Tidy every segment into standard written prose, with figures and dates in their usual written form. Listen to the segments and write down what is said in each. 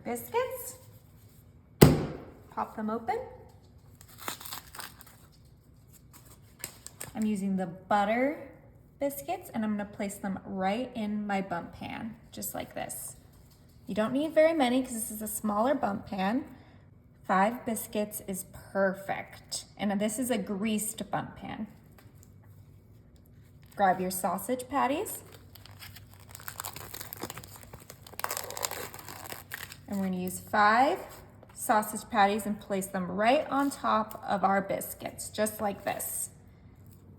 biscuits. Pop them open. I'm using the butter biscuits and I'm gonna place them right in my bundt pan, just like this. You don't need very many because this is a smaller bundt pan. 5 biscuits is perfect. And this is a greased bundt pan. Grab your sausage patties. And we're gonna use 5 sausage patties and place them right on top of our biscuits, just like this.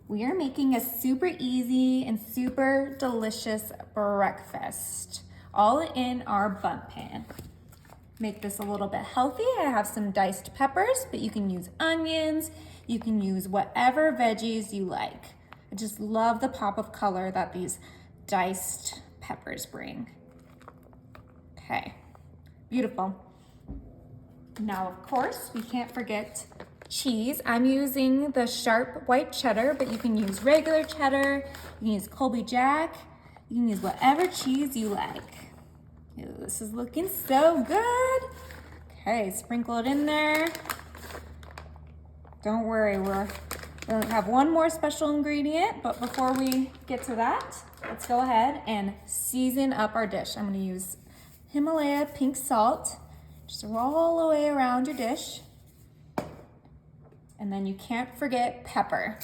We are making a super easy and super delicious breakfast, all in our bundt pan. Make this a little bit healthy. I have some diced peppers, but you can use onions, you can use whatever veggies you like. I just love the pop of color that these diced peppers bring. Okay, beautiful. Now, of course, we can't forget cheese. I'm using the sharp white cheddar, but you can use regular cheddar, you can use Colby Jack, you can use whatever cheese you like. Ew, this is looking so good. Okay, sprinkle it in there. Don't worry, we'll have one more special ingredient, but before we get to that, let's go ahead and season up our dish. I'm gonna use Himalaya pink salt. Just roll all the way around your dish. And then you can't forget pepper.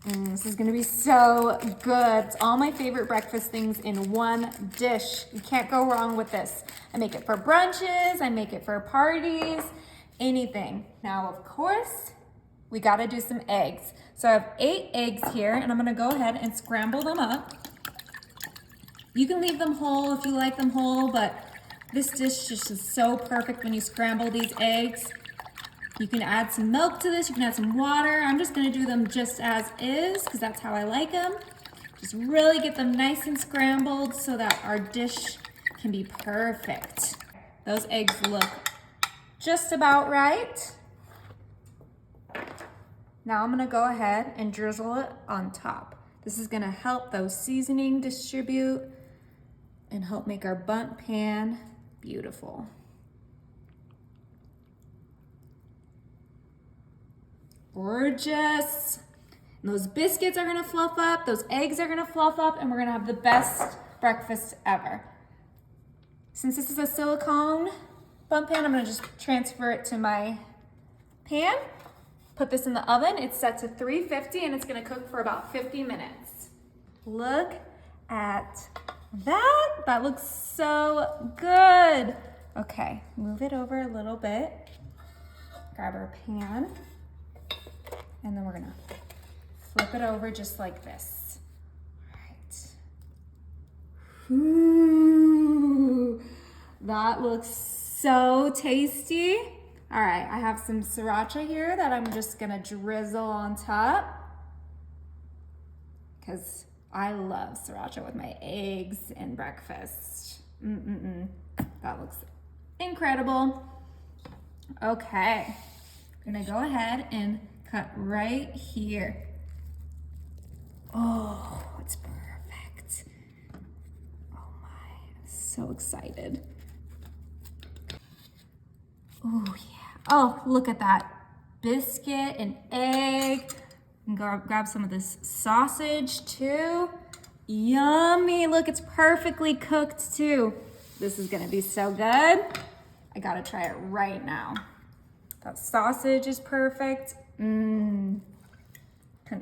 This is gonna be so good. It's all my favorite breakfast things in one dish. You can't go wrong with this. I make it for brunches, I make it for parties, anything. Now, of course, we gotta do some eggs. So I have 8 eggs here, and I'm gonna go ahead and scramble them up. You can leave them whole if you like them whole, but this dish just is so perfect when you scramble these eggs. You can add some milk to this, you can add some water. I'm just gonna do them just as is, because that's how I like them. Just really get them nice and scrambled so that our dish can be perfect. Those eggs look just about right. Now I'm gonna go ahead and drizzle it on top. This is gonna help those seasoning distribute and help make our bundt pan beautiful. Gorgeous. And those biscuits are gonna fluff up, those eggs are gonna fluff up, and we're gonna have the best breakfast ever. Since this is a silicone bundt pan, I'm gonna just transfer it to my pan. Put this in the oven. It's set to 350 and it's gonna cook for about 50 minutes. Look at that. That looks so good. Okay, move it over a little bit. Grab our pan. And then we're gonna flip it over just like this. All right. Ooh, that looks so tasty. All right, I have some sriracha here that I'm just gonna drizzle on top because I love sriracha with my eggs and breakfast. That looks incredible. Okay, I'm gonna go ahead and cut right here. Oh, it's perfect. Oh my, I'm so excited. Oh yeah. Oh, look at that. Biscuit and egg. And grab some of this sausage too. Yummy. Look, it's perfectly cooked too. This is gonna be so good. I gotta try it right now. That sausage is perfect. Couldn't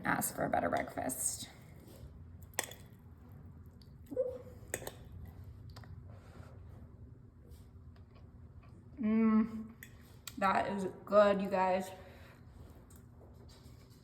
ask for a better breakfast. That is good, you guys.